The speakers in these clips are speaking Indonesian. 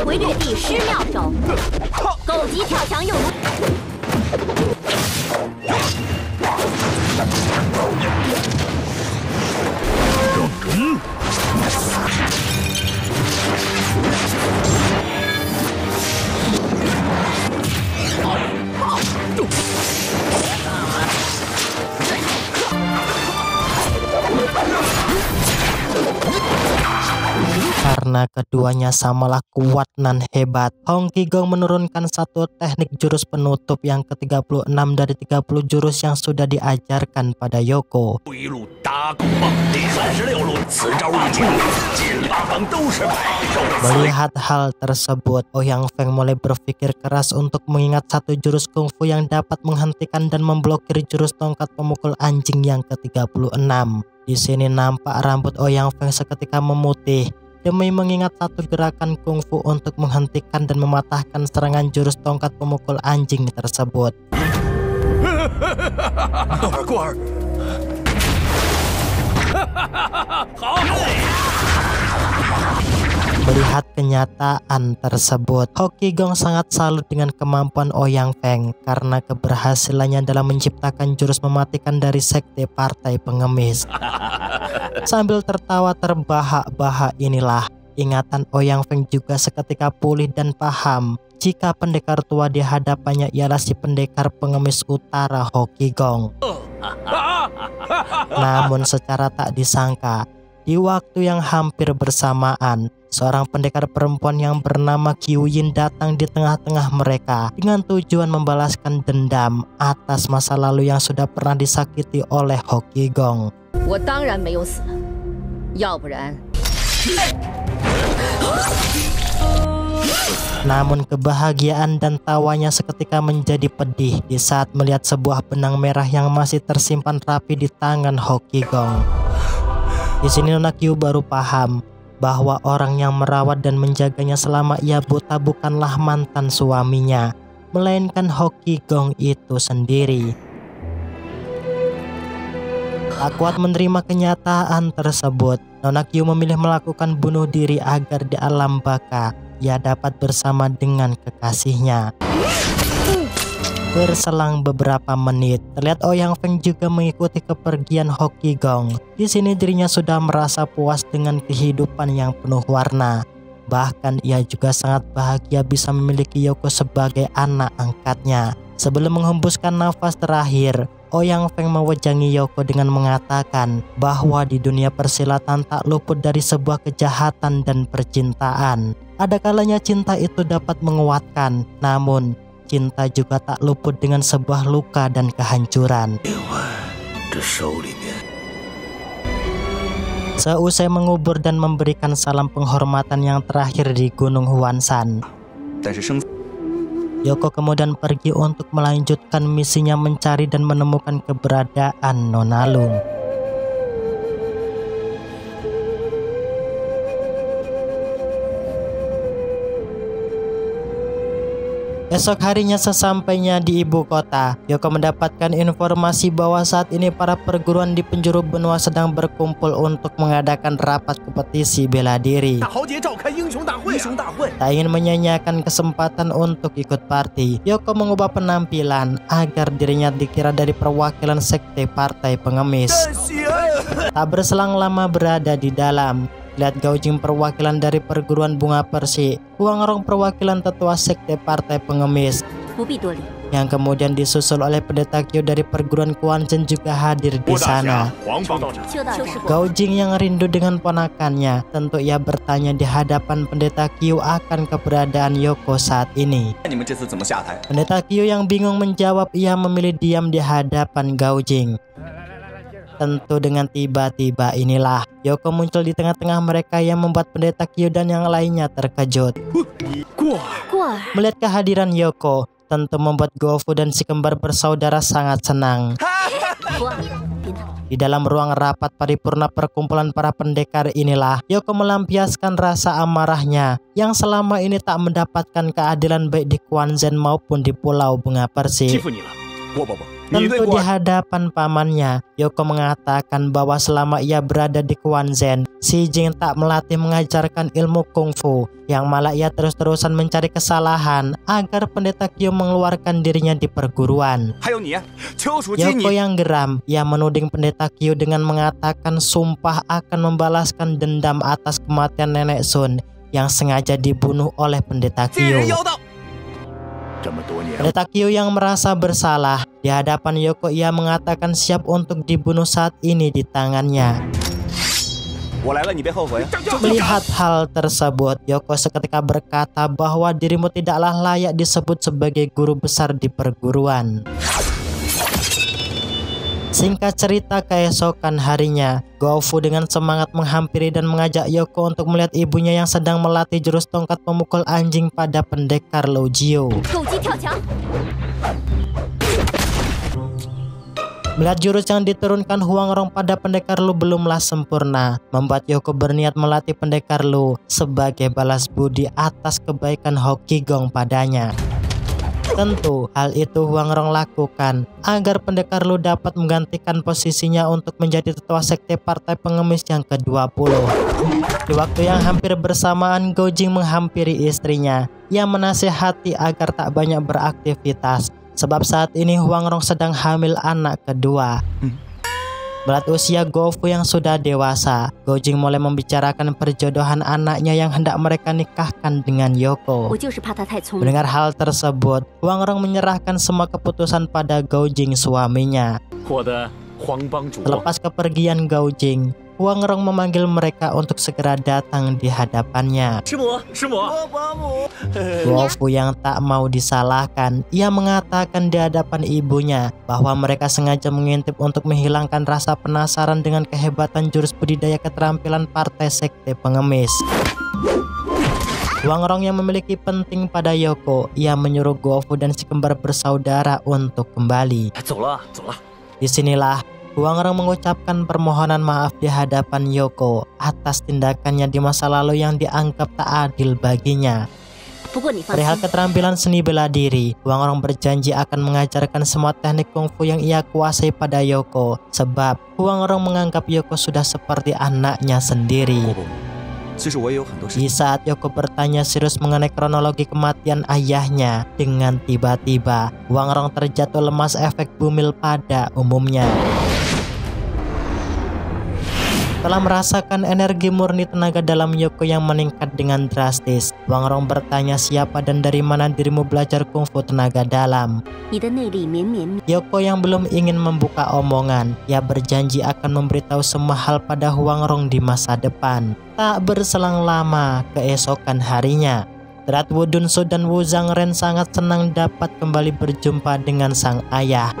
回掠地施妙手，狗急跳墙有如。 Karena keduanya samalah kuat dan hebat, Hong Qigong menurunkan satu teknik jurus penutup yang ke-36 dari 30 jurus yang sudah diajarkan pada Yoko. Melihat hal tersebut, Ouyang Feng mulai berpikir keras untuk mengingat satu jurus kungfu yang dapat menghentikan dan memblokir jurus tongkat pemukul anjing yang ke-36. Di sini nampak rambut Ouyang Feng seketika memutih demi mengingat satu gerakan kungfu untuk menghentikan dan mematahkan serangan jurus tongkat pemukul anjing tersebut. Melihat kenyataan tersebut, Hong Qigong sangat salut dengan kemampuan Ouyang Feng karena keberhasilannya dalam menciptakan jurus mematikan dari sekte partai pengemis. Sambil tertawa terbahak-bahak inilah, ingatan Ouyang Feng juga seketika pulih dan paham jika pendekar tua di hadapannya ialah si pendekar pengemis utara Hong Qigong. Namun secara tak disangka, di waktu yang hampir bersamaan, seorang pendekar perempuan yang bernama Qiu Yin datang di tengah-tengah mereka dengan tujuan membalaskan dendam atas masa lalu yang sudah pernah disakiti oleh Hong Qigong. Namun kebahagiaan dan tawanya seketika menjadi pedih di saat melihat sebuah benang merah yang masih tersimpan rapi di tangan Hong Qigong. Di sini Nona Qiu baru paham bahwa orang yang merawat dan menjaganya selama ia buta bukanlah mantan suaminya, melainkan Hong Qigong itu sendiri. Tak kuat menerima kenyataan tersebut, Nona Qiu memilih melakukan bunuh diri agar di alam baka ia dapat bersama dengan kekasihnya. Berselang beberapa menit, terlihat Ouyang Feng juga mengikuti kepergian Hong Qigong. Di sini dirinya sudah merasa puas dengan kehidupan yang penuh warna. Bahkan ia juga sangat bahagia bisa memiliki Yoko sebagai anak angkatnya. Sebelum menghembuskan nafas terakhir, Ouyang Feng mewejangi Yoko dengan mengatakan bahwa di dunia persilatan tak luput dari sebuah kejahatan dan percintaan. Ada kalanya cinta itu dapat menguatkan, namun cinta juga tak luput dengan sebuah luka dan kehancuran. Seusai mengubur dan memberikan salam penghormatan yang terakhir di Gunung Huanshan, Yoko kemudian pergi untuk melanjutkan misinya mencari dan menemukan keberadaan Nona Lung. Esok harinya sesampainya di ibu kota, Yoko mendapatkan informasi bahwa saat ini para perguruan di penjuru benua sedang berkumpul untuk mengadakan rapat kompetisi bela diri. Tak ingin menyanyiakan kesempatan untuk ikut party, Yoko mengubah penampilan agar dirinya dikira dari perwakilan sekte partai pengemis. Tak berselang lama berada di dalam, lihat Gaojing perwakilan dari perguruan bunga persik, Huang Rong perwakilan tetua sekte partai pengemis, yang kemudian disusul oleh pendeta Qiu dari perguruan Quanzhen juga hadir di sana. Gaojing yang rindu dengan ponakannya, tentu ia bertanya di hadapan pendeta Qiu akan keberadaan Yoko saat ini. Pendeta Qiu yang bingung menjawab, ia memilih diam di hadapan Gaojing. Tentu dengan tiba-tiba inilah Yoko muncul di tengah-tengah mereka yang membuat pendeta Qiu dan yang lainnya terkejut. Melihat kehadiran Yoko, tentu membuat Gofu dan si kembar bersaudara sangat senang. Di dalam ruang rapat paripurna perkumpulan para pendekar inilah Yoko melampiaskan rasa amarahnya yang selama ini tak mendapatkan keadilan baik di Quanzhen maupun di Pulau Bunga Persik. Tentu di hadapan pamannya, Yoko mengatakan bahwa selama ia berada di Quanzhen, Shi Jing tak melatih mengajarkan ilmu kungfu, yang malah ia terus-terusan mencari kesalahan agar pendeta Qiu mengeluarkan dirinya di perguruan. Yoko yang geram, ia menuding pendeta Qiu dengan mengatakan sumpah akan membalaskan dendam atas kematian nenek Sun yang sengaja dibunuh oleh pendeta Qiu. Pendeta Qiu yang merasa bersalah, di hadapan Yoko ia mengatakan siap untuk dibunuh saat ini di tangannya. Melihat hal tersebut, Yoko seketika berkata bahwa dirimu tidaklah layak disebut sebagai guru besar di perguruan. Singkat cerita, keesokan harinya, Guofu dengan semangat menghampiri dan mengajak Yoko untuk melihat ibunya yang sedang melatih jurus tongkat pemukul anjing pada pendekar Lou Jiu. Melihat jurus yang diturunkan Huang Rong pada pendekar Lu belumlah sempurna, membuat Yoko berniat melatih pendekar Lu sebagai balas budi atas kebaikan Hokigong padanya. Tentu hal itu Huang Rong lakukan agar pendekar Lu dapat menggantikan posisinya untuk menjadi ketua sekte partai pengemis yang ke-20. Di waktu yang hampir bersamaan, Gou Jing menghampiri istrinya. Ia menasihati agar tak banyak beraktivitas, sebab saat ini Huang Rong sedang hamil anak kedua. Melihat usia Guofu yang sudah dewasa, Gou Jing mulai membicarakan perjodohan anaknya yang hendak mereka nikahkan dengan Yoko. Mendengar hal tersebut, Huang Rong menyerahkan semua keputusan pada Gou Jing suaminya. Selepas kepergian Gou Jing, Huang Rong memanggil mereka untuk segera datang di hadapannya. Guofu yang tak mau disalahkan, ia mengatakan di hadapan ibunya bahwa mereka sengaja mengintip untuk menghilangkan rasa penasaran dengan kehebatan jurus budidaya keterampilan partai sekte pengemis. Huang Rong yang memiliki penting pada Yoko, ia menyuruh Guofu dan si kembar bersaudara untuk kembali. Disinilah Huang Rong mengucapkan permohonan maaf di hadapan Yoko atas tindakannya di masa lalu yang dianggap tak adil baginya. Perihal keterampilan seni bela diri, Huang Rong berjanji akan mengajarkan semua teknik kungfu yang ia kuasai pada Yoko, sebab Huang Rong menganggap Yoko sudah seperti anaknya sendiri. Di saat Yoko bertanya serius mengenai kronologi kematian ayahnya, dengan tiba-tiba Huang Rong terjatuh lemas efek bumil pada umumnya. Setelah merasakan energi murni tenaga dalam Yoko yang meningkat dengan drastis, Huang Rong bertanya siapa dan dari mana dirimu belajar kungfu tenaga dalam. Yoko yang belum ingin membuka omongan, ia berjanji akan memberitahu semua hal pada Huang Rong di masa depan. Tak berselang lama, keesokan harinya, Terat Wu Dunsu dan Wu Zhangren sangat senang dapat kembali berjumpa dengan sang ayah.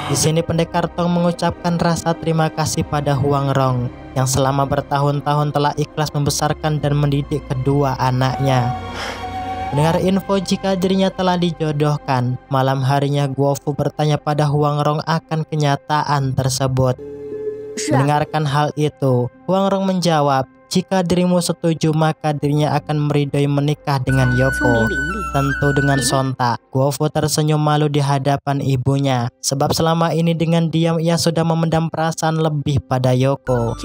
Di sini pendekar Tong mengucapkan rasa terima kasih pada Huang Rong yang selama bertahun-tahun telah ikhlas membesarkan dan mendidik kedua anaknya. Mendengar info jika dirinya telah dijodohkan, malam harinya Guofu bertanya pada Huang Rong akan kenyataan tersebut. Mendengarkan hal itu, Huang Rong menjawab, jika dirimu setuju maka dirinya akan meridhoi menikah dengan Yoko. Tentu dengan sontak, Guofu tersenyum malu di hadapan ibunya, sebab selama ini dengan diam ia sudah memendam perasaan lebih pada Yoko.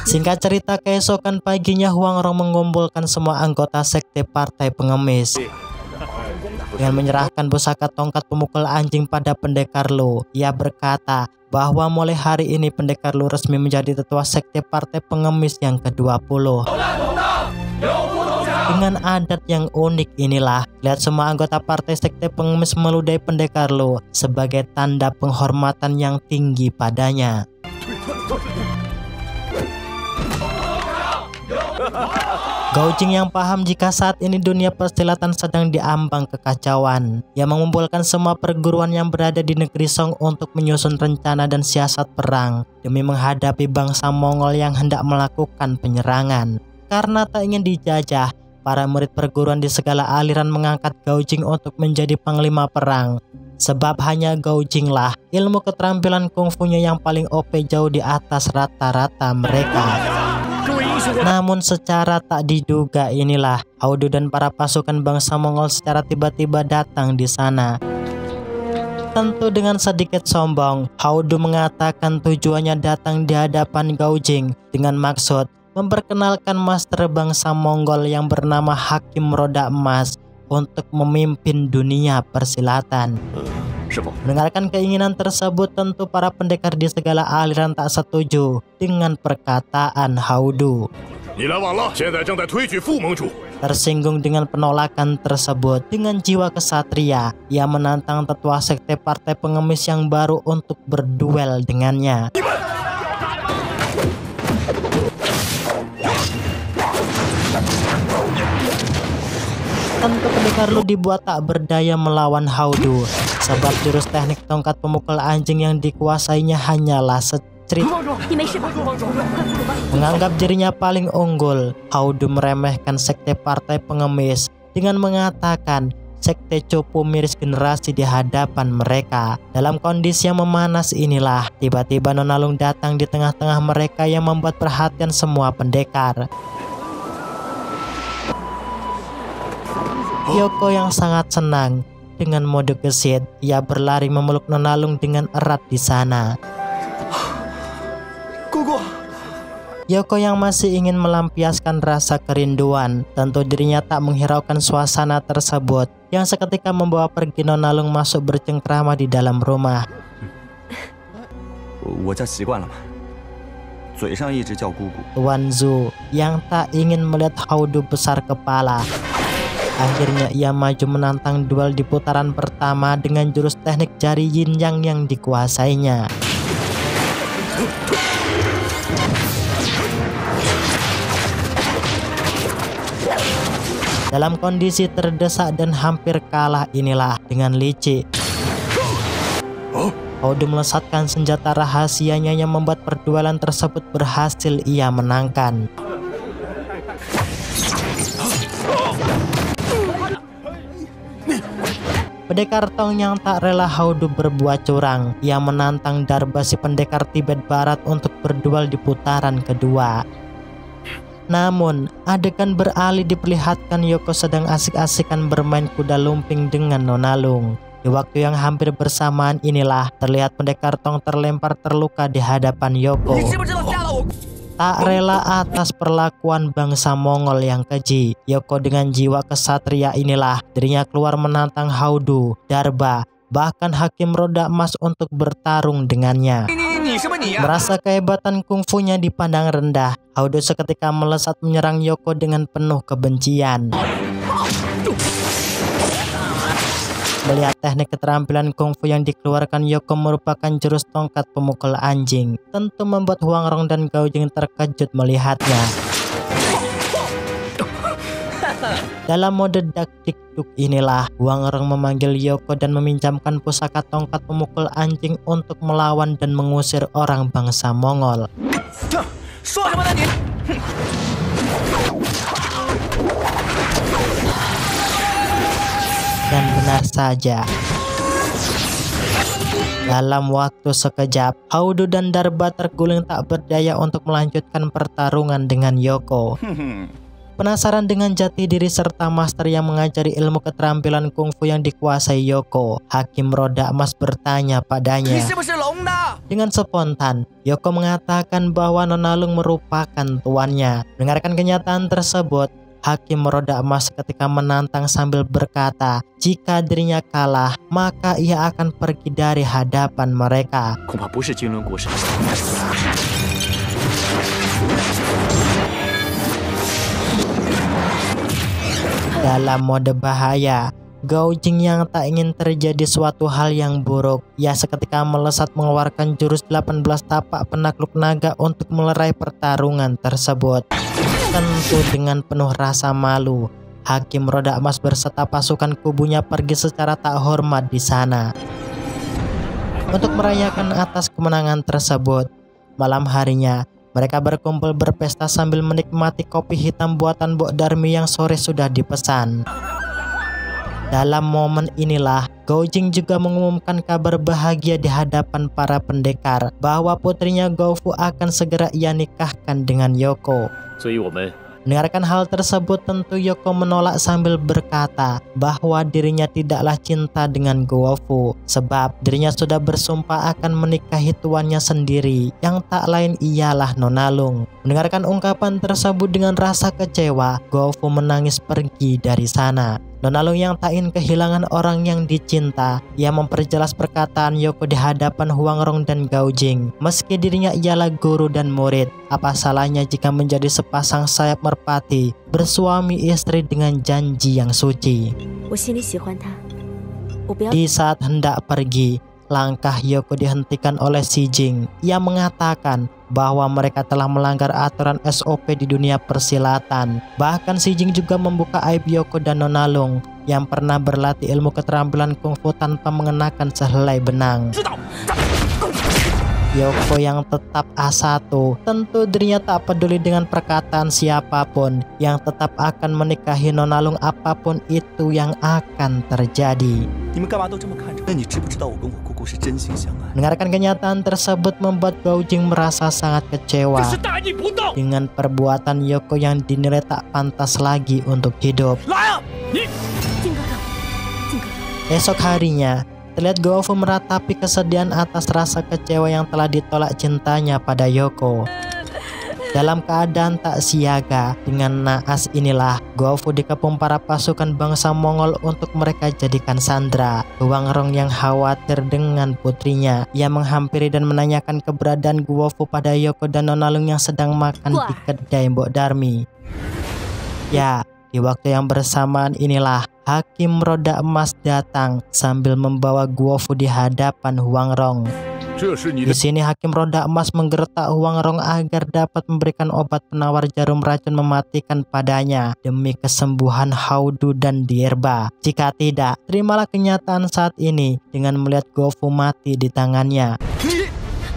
Singkat cerita, keesokan paginya Huang Rong mengumpulkan semua anggota sekte partai pengemis. Dengan menyerahkan pusaka tongkat pemukul anjing pada pendekar Lu, ia berkata bahwa mulai hari ini pendekar Lu resmi menjadi tetua sekte partai pengemis yang ke-20. Dengan adat yang unik inilah, lihat semua anggota partai sekte pengemis meludahi pendekar Lu sebagai tanda penghormatan yang tinggi padanya. Gou Jing yang paham jika saat ini dunia persilatan sedang diambang kekacauan. Ia mengumpulkan semua perguruan yang berada di negeri Song untuk menyusun rencana dan siasat perang demi menghadapi bangsa Mongol yang hendak melakukan penyerangan. Karena tak ingin dijajah, para murid perguruan di segala aliran mengangkat Gou Jing untuk menjadi panglima perang. Sebab hanya Gou Jing lah ilmu keterampilan kungfunya yang paling OP jauh di atas rata-rata mereka. Namun secara tak diduga inilah Audu dan para pasukan bangsa Mongol secara tiba-tiba datang di sana. Tentu dengan sedikit sombong, Haudu mengatakan tujuannya datang di hadapan Gaojing dengan maksud memperkenalkan master bangsa Mongol yang bernama Hakim Roda Emas untuk memimpin dunia persilatan. Mendengarkan keinginan tersebut, tentu para pendekar di segala aliran tak setuju dengan perkataan Haudu. Tersinggung dengan penolakan tersebut, dengan jiwa kesatria, ia menantang tetua sekte partai pengemis yang baru untuk berduel dengannya. Tentu pendekar Lu dibuat tak berdaya melawan Haudu, sebab jurus teknik tongkat pemukul anjing yang dikuasainya hanyalah secrit. Menganggap dirinya paling unggul, Haudu meremehkan sekte partai pengemis dengan mengatakan sekte cupu miris generasi di hadapan mereka. Dalam kondisi yang memanas inilah, tiba-tiba Nonalung datang di tengah-tengah mereka yang membuat perhatian semua pendekar. Yoko yang sangat senang dengan mode gesit, ia berlari memeluk Nonalung dengan erat di sana. Yoko yang masih ingin melampiaskan rasa kerinduan, tentu dirinya tak menghiraukan suasana tersebut yang seketika membawa pergi Nonalung masuk bercengkrama di dalam rumah. Tuan Zhu yang tak ingin melihat Haudu besar kepala. Akhirnya ia maju menantang duel di putaran pertama dengan jurus teknik jari yin yang dikuasainya. Dalam kondisi terdesak dan hampir kalah inilah, dengan licik Haudu melesatkan senjata rahasianya yang membuat perduelan tersebut berhasil ia menangkan. Pendekar Tong yang tak rela Haudu berbuat curang, ia menantang Darba si pendekar Tibet Barat untuk berduel di putaran kedua. Namun, adegan beralih diperlihatkan Yoko sedang asik-asikan bermain kuda lumping dengan Nonalung. Di waktu yang hampir bersamaan inilah, terlihat pendekar Tong terlempar terluka di hadapan Yoko. Tak rela atas perlakuan bangsa Mongol yang keji, Yoko dengan jiwa kesatria inilah dirinya keluar menantang Haudu, Darba, bahkan Hakim Roda Emas untuk bertarung dengannya. Merasa kehebatan kungfunya dipandang rendah, Haudu seketika melesat menyerang Yoko dengan penuh kebencian. Melihat teknik keterampilan kungfu yang dikeluarkan Yoko merupakan jurus tongkat pemukul anjing, tentu membuat Huang Rong dan Gaojing terkejut melihatnya. Dalam mode dak-dik-duk inilah, Huang Rong memanggil Yoko dan meminjamkan pusaka tongkat pemukul anjing untuk melawan dan mengusir orang bangsa Mongol. Dan benar saja, dalam waktu sekejap, Haudu dan Darba terguling tak berdaya untuk melanjutkan pertarungan dengan Yoko. Penasaran dengan jati diri serta master yang mengajari ilmu keterampilan kungfu yang dikuasai Yoko, Hakim Roda Emas bertanya padanya. Dengan spontan, Yoko mengatakan bahwa Nonalung merupakan tuannya. Mendengarkan kenyataan tersebut, Hakim Roda Emas ketika menantang sambil berkata, jika dirinya kalah, maka ia akan pergi dari hadapan mereka. Dalam mode bahaya, Gaojing yang tak ingin terjadi suatu hal yang buruk, ia seketika melesat mengeluarkan jurus 18 tapak penakluk naga untuk melerai pertarungan tersebut. Tentu dengan penuh rasa malu, Hakim Roda Emas berserta pasukan kubunya pergi secara tak hormat di sana. Untuk merayakan atas kemenangan tersebut, malam harinya mereka berkumpul berpesta sambil menikmati kopi hitam buatan Mbok Darmi yang sore sudah dipesan. Dalam momen inilah, Gaojing juga mengumumkan kabar bahagia di hadapan para pendekar bahwa putrinya Goufu akan segera ia nikahkan dengan Yoko. Mendengarkan hal tersebut tentu Yoko menolak sambil berkata bahwa dirinya tidaklah cinta dengan Gowofu sebab dirinya sudah bersumpah akan menikahi tuannya sendiri yang tak lain ialah Nonalung. Mendengarkan ungkapan tersebut dengan rasa kecewa, Gowofu menangis pergi dari sana. Nonalung yang tak ingin kehilangan orang yang dicinta, ia memperjelas perkataan Yoko di hadapan Huangrong dan Gaojing. Meski dirinya ialah guru dan murid, apa salahnya jika menjadi sepasang sayap merpati, bersuami istri dengan janji yang suci. Di saat hendak pergi, langkah Yoko dihentikan oleh Si Jing. Ia mengatakan bahwa mereka telah melanggar aturan SOP di dunia persilatan. Bahkan Si Jing juga membuka aib Yoko dan Nonalung yang pernah berlatih ilmu keterampilan kungfu tanpa mengenakan sehelai benang. Yoko yang tetap A1, tentu dirinya tak peduli dengan perkataan siapapun, yang tetap akan menikahi Nonalung apapun itu yang akan terjadi. Dengarkan kenyataan tersebut membuat Gaojing merasa sangat kecewa dengan perbuatan Yoko yang dinilai tak pantas lagi untuk hidup. Esok harinya, terlihat Gowofu meratapi kesedihan atas rasa kecewa yang telah ditolak cintanya pada Yoko. Dalam keadaan tak siaga, dengan naas inilah Gowofu dikepung para pasukan bangsa Mongol untuk mereka jadikan sandera. Huangrong yang khawatir dengan putrinya, ia menghampiri dan menanyakan keberadaan Gowofu pada Yoko dan Nonalung yang sedang makan di kedai Mbok Darmi. Ya, di waktu yang bersamaan inilah Hakim Roda Emas datang sambil membawa Gowofu di hadapan Huangrong. Di sini Hakim Roda Emas menggertak Huangrong agar dapat memberikan obat penawar jarum racun mematikan padanya demi kesembuhan Haudu dan Dierba. Jika tidak, terimalah kenyataan saat ini dengan melihat Gowofu mati di tangannya.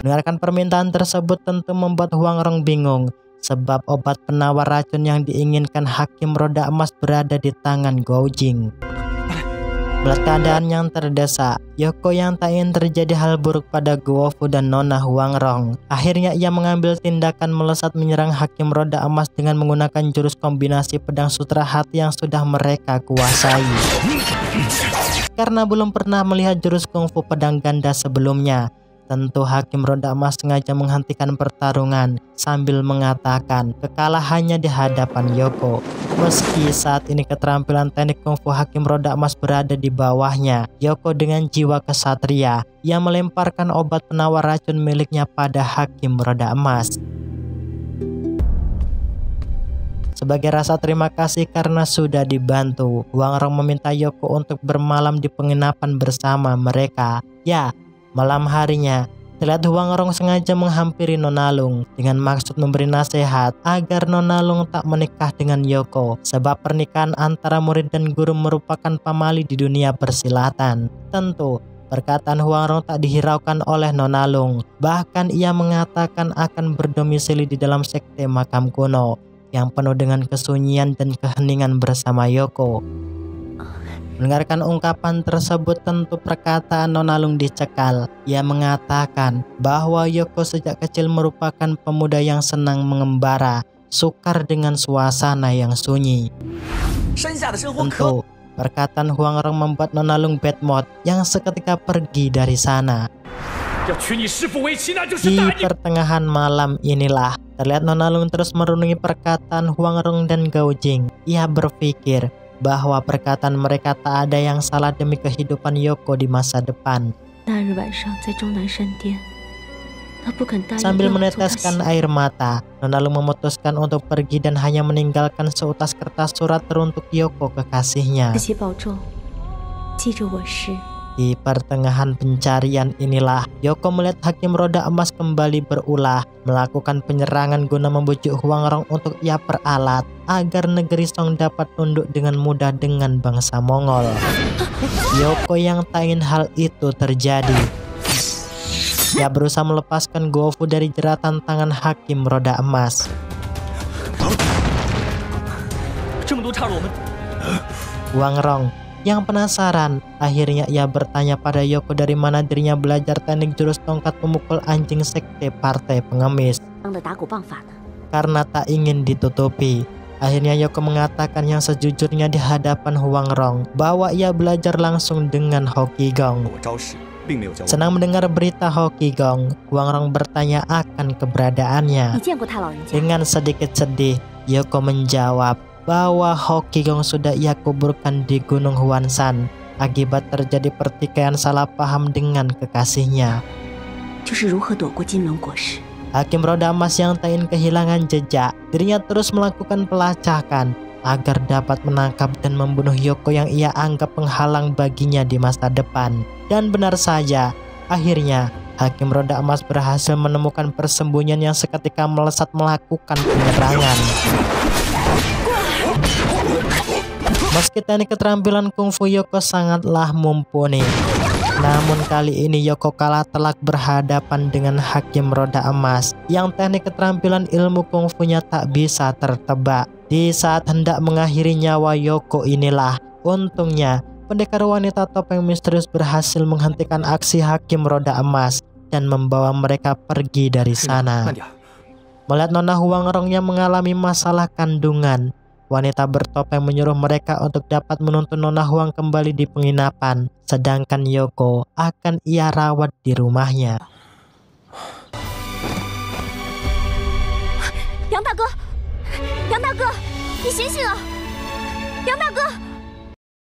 Mendengarkan permintaan tersebut tentu membuat Huangrong bingung, sebab obat penawar racun yang diinginkan Hakim Roda Emas berada di tangan Gaojing. Melihat keadaan yang terdesak, Yoko yang tak ingin terjadi hal buruk pada Gowofu dan Nona Huangrong, akhirnya ia mengambil tindakan melesat menyerang Hakim Roda Emas dengan menggunakan jurus kombinasi pedang sutra hati yang sudah mereka kuasai. Karena belum pernah melihat jurus kungfu pedang ganda sebelumnya, tentu Hakim Roda Emas sengaja menghentikan pertarungan sambil mengatakan kekalahannya di hadapan Yoko. Meski saat ini keterampilan teknik kungfu Hakim Roda Emas berada di bawahnya, Yoko dengan jiwa kesatria, ia melemparkan obat penawar racun miliknya pada Hakim Roda Emas. Sebagai rasa terima kasih karena sudah dibantu, Huangrong meminta Yoko untuk bermalam di penginapan bersama mereka. Ya, malam harinya, terlihat Huangrong sengaja menghampiri Nonalung dengan maksud memberi nasihat agar Nonalung tak menikah dengan Yoko, sebab pernikahan antara murid dan guru merupakan pamali di dunia persilatan. Tentu, perkataan Huangrong tak dihiraukan oleh Nonalung. Bahkan ia mengatakan akan berdomisili di dalam sekte makam kuno yang penuh dengan kesunyian dan keheningan bersama Yoko. Mendengarkan ungkapan tersebut tentu perkataan Nonalung dicekal. Ia mengatakan bahwa Yoko sejak kecil merupakan pemuda yang senang mengembara, sukar dengan suasana yang sunyi. Tentu perkataan Huangrong membuat Nonalung bad mood yang seketika pergi dari sana. Di pertengahan malam inilah terlihat Nonalung terus merunungi perkataan Huangrong dan Gaojing. Ia berpikir bahwa perkataan mereka tak ada yang salah demi kehidupan Yoko di masa depan. Sambil meneteskan air mata, Nonalung memutuskan untuk pergi dan hanya meninggalkan seutas kertas surat teruntuk Yoko kekasihnya. Di pertengahan pencarian inilah Yoko melihat Hakim Roda Emas kembali berulah melakukan penyerangan guna membujuk Huangrong untuk ia peralat agar negeri Song dapat tunduk dengan mudah dengan bangsa Mongol. Yoko yang tak ingin hal itu terjadi. Ia berusaha melepaskan Gowofu dari jeratan tangan Hakim Roda Emas. Huangrong yang penasaran, akhirnya ia bertanya pada Yoko dari mana dirinya belajar teknik jurus tongkat pemukul anjing sekte partai pengemis. Karena tak ingin ditutupi, Akhirnya Yoko mengatakan yang sejujurnya di hadapan Huang Rong bahwa ia belajar langsung dengan Hokigong. Senang mendengar berita Hokigong, Huang Rong bertanya akan keberadaannya. Dengan sedikit sedih, Yoko menjawab bahwa Hokigong sudah ia kuburkan di Gunung Huanshan akibat terjadi pertikaian salah paham dengan kekasihnya. Hakim roda emas yang tak ingin kehilangan jejak, dirinya terus melakukan pelacakan agar dapat menangkap dan membunuh Yoko yang ia anggap penghalang baginya di masa depan. Dan benar saja, akhirnya Hakim roda emas berhasil menemukan persembunyian yang seketika melesat melakukan penyerangan. Meski teknik keterampilan kungfu Yoko sangatlah mumpuni, namun kali ini Yoko kalah telak berhadapan dengan Hakim roda emas yang teknik keterampilan ilmu kungfunya tak bisa tertebak. Di saat hendak mengakhiri nyawa Yoko inilah, untungnya pendekar wanita topeng misterius berhasil menghentikan aksi Hakim roda emas dan membawa mereka pergi dari sana. Melihat Nona Huang Rong yang mengalami masalah kandungan, wanita bertopeng menyuruh mereka untuk dapat menuntun Nona Huang kembali di penginapan, sedangkan Yoko akan ia rawat di rumahnya. Yang大哥，你醒醒啊！杨大哥。